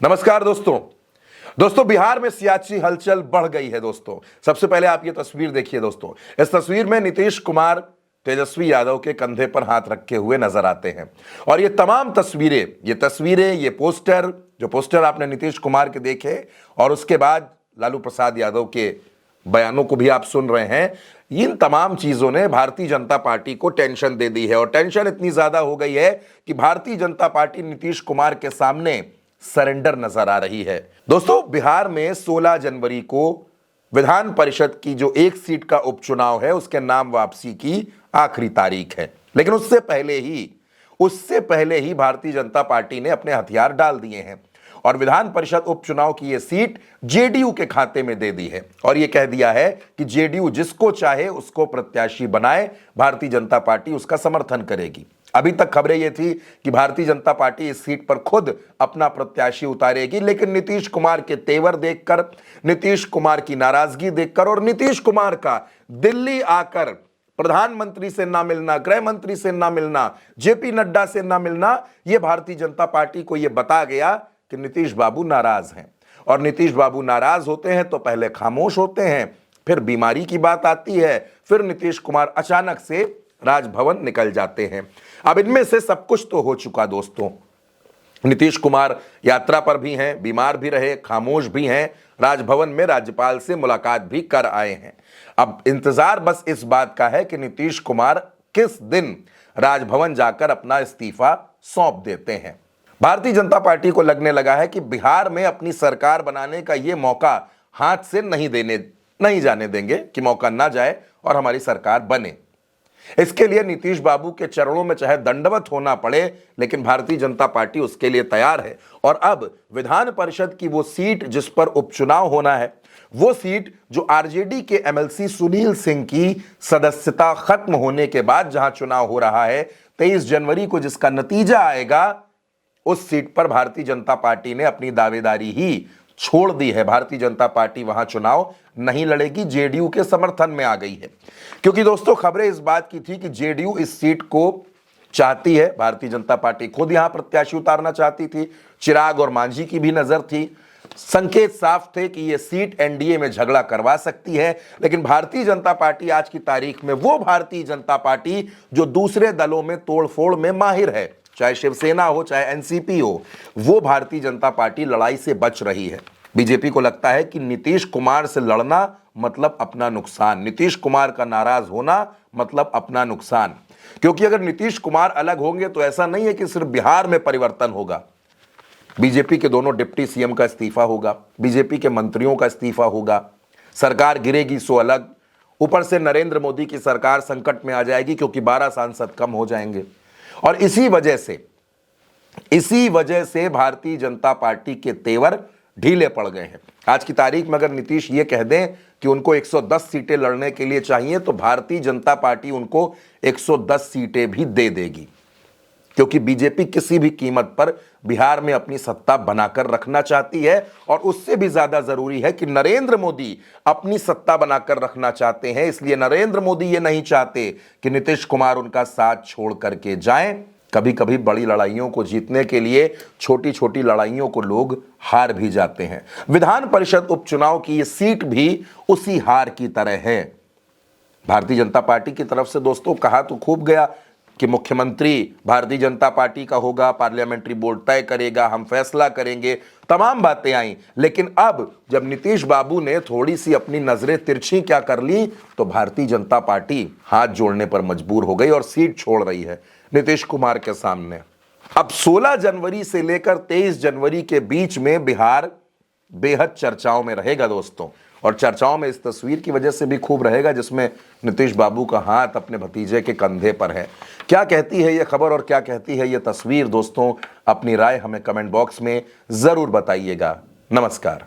नमस्कार दोस्तों बिहार में सियासी हलचल बढ़ गई है दोस्तों। सबसे पहले आप ये तस्वीर देखिए दोस्तों। इस तस्वीर में नीतीश कुमार तेजस्वी यादव के कंधे पर हाथ रखे हुए नजर आते हैं और ये तमाम तस्वीरें ये पोस्टर आपने नीतीश कुमार के देखे और उसके बाद लालू प्रसाद यादव के बयानों को भी आप सुन रहे हैं। इन तमाम चीजों ने भारतीय जनता पार्टी को टेंशन दे दी है और टेंशन इतनी ज्यादा हो गई है कि भारतीय जनता पार्टी नीतीश कुमार के सामने सरेंडर नजर आ रही है। दोस्तों बिहार में 16 जनवरी को विधान परिषद की जो एक सीट का उपचुनाव है उसके नाम वापसी की आखिरी तारीख है, लेकिन उससे पहले ही भारतीय जनता पार्टी ने अपने हथियार डाल दिए हैं और विधान परिषद उपचुनाव की यह सीट जेडीयू के खाते में दे दी है और यह कह दिया है कि जेडीयू जिसको चाहे उसको प्रत्याशी बनाए, भारतीय जनता पार्टी उसका समर्थन करेगी। अभी तक खबरें यह थी कि भारतीय जनता पार्टी इस सीट पर खुद अपना प्रत्याशी उतारेगी, लेकिन नीतीश कुमार के तेवर देखकर, नीतीश कुमार की नाराजगी देखकर और नीतीश कुमार का दिल्ली आकर प्रधानमंत्री से ना मिलना, गृह मंत्री से ना मिलना, जेपी नड्डा से ना मिलना, यह भारतीय जनता पार्टी को यह बता गया कि नीतीश बाबू नाराज हैं। और नीतीश बाबू नाराज होते हैं तो पहले खामोश होते हैं, फिर बीमारी की बात आती है, फिर नीतीश कुमार अचानक से राजभवन निकल जाते हैं। अब इनमें से सब कुछ तो हो चुका दोस्तों। नीतीश कुमार यात्रा पर भी हैं, बीमार भी रहे, खामोश भी हैं, राजभवन में राज्यपाल से मुलाकात भी कर आए हैं। अब इंतजार बस इस बात का है कि नीतीश कुमार किस दिन राजभवन जाकर अपना इस्तीफा सौंप देते हैं। भारतीय जनता पार्टी को लगने लगा है कि बिहार में अपनी सरकार बनाने का यह मौका हाथ से नहीं जाने देंगे कि मौका ना जाए और हमारी सरकार बने। इसके लिए नीतीश बाबू के चरणों में चाहे दंडवत होना पड़े, लेकिन भारतीय जनता पार्टी उसके लिए तैयार है। और अब विधान परिषद की वो सीट जिस पर उपचुनाव होना है, वो सीट जो आरजेडी के एमएलसी सुनील सिंह की सदस्यता खत्म होने के बाद जहां चुनाव हो रहा है, 23 जनवरी को जिसका नतीजा आएगा, उस सीट पर भारतीय जनता पार्टी ने अपनी दावेदारी ही छोड़ दी है। भारतीय जनता पार्टी वहां चुनाव नहीं लड़ेगी, जेडीयू के समर्थन में आ गई है। क्योंकि दोस्तों खबरें इस बात की थी कि जेडीयू इस सीट को चाहती है, भारतीय जनता पार्टी खुद यहां प्रत्याशी उतारना चाहती थी, चिराग और मांझी की भी नजर थी। संकेत साफ थे कि यह सीट एनडीए में झगड़ा करवा सकती है, लेकिन भारतीय जनता पार्टी आज की तारीख में वो भारतीय जनता पार्टी जो दूसरे दलों में तोड़फोड़ में माहिर है, चाहे शिवसेना हो चाहे एनसीपी हो, वो भारतीय जनता पार्टी लड़ाई से बच रही है। बीजेपी को लगता है कि नीतीश कुमार से लड़ना मतलब अपना नुकसान, नीतीश कुमार का नाराज होना मतलब अपना नुकसान। क्योंकि अगर नीतीश कुमार अलग होंगे तो ऐसा नहीं है कि सिर्फ बिहार में परिवर्तन होगा, बीजेपी के दोनों डिप्टी सीएम का इस्तीफा होगा, बीजेपी के मंत्रियों का इस्तीफा होगा, सरकार गिरेगी सो अलग, ऊपर से नरेंद्र मोदी की सरकार संकट में आ जाएगी क्योंकि 12 सांसद कम हो जाएंगे। और इसी वजह से भारतीय जनता पार्टी के तेवर ढीले पड़ गए हैं। आज की तारीख में अगर नीतीश ये कह दें कि उनको 110 सीटें लड़ने के लिए चाहिए, तो भारतीय जनता पार्टी उनको 110 सीटें भी दे देगी, क्योंकि बीजेपी किसी भी कीमत पर बिहार में अपनी सत्ता बनाकर रखना चाहती है। और उससे भी ज्यादा जरूरी है कि नरेंद्र मोदी अपनी सत्ता बनाकर रखना चाहते हैं। इसलिए नरेंद्र मोदी ये नहीं चाहते कि नीतीश कुमार उनका साथ छोड़ करके जाएं। कभी कभी बड़ी लड़ाइयों को जीतने के लिए छोटी छोटी लड़ाइयों को लोग हार भी जाते हैं। विधान परिषद उपचुनाव की ये सीट भी उसी हार की तरह है। भारतीय जनता पार्टी की तरफ से दोस्तों कहा तो खूब गया कि मुख्यमंत्री भारतीय जनता पार्टी का होगा, पार्लियामेंट्री बोर्ड तय करेगा, हम फैसला करेंगे, तमाम बातें आई। लेकिन अब जब नीतीश बाबू ने थोड़ी सी अपनी नजरें तिरछी क्या कर ली, तो भारतीय जनता पार्टी हाथ जोड़ने पर मजबूर हो गई और सीट छोड़ रही है नीतीश कुमार के सामने। अब 16 जनवरी से लेकर 23 जनवरी के बीच में बिहार बेहद चर्चाओं में रहेगा दोस्तों, और चर्चाओं में इस तस्वीर की वजह से भी खूब रहेगा जिसमें नीतीश बाबू का हाथ अपने भतीजे के कंधे पर है। क्या कहती है ये खबर और क्या कहती है ये तस्वीर दोस्तों, अपनी राय हमें कमेंट बॉक्स में जरूर बताइएगा। नमस्कार।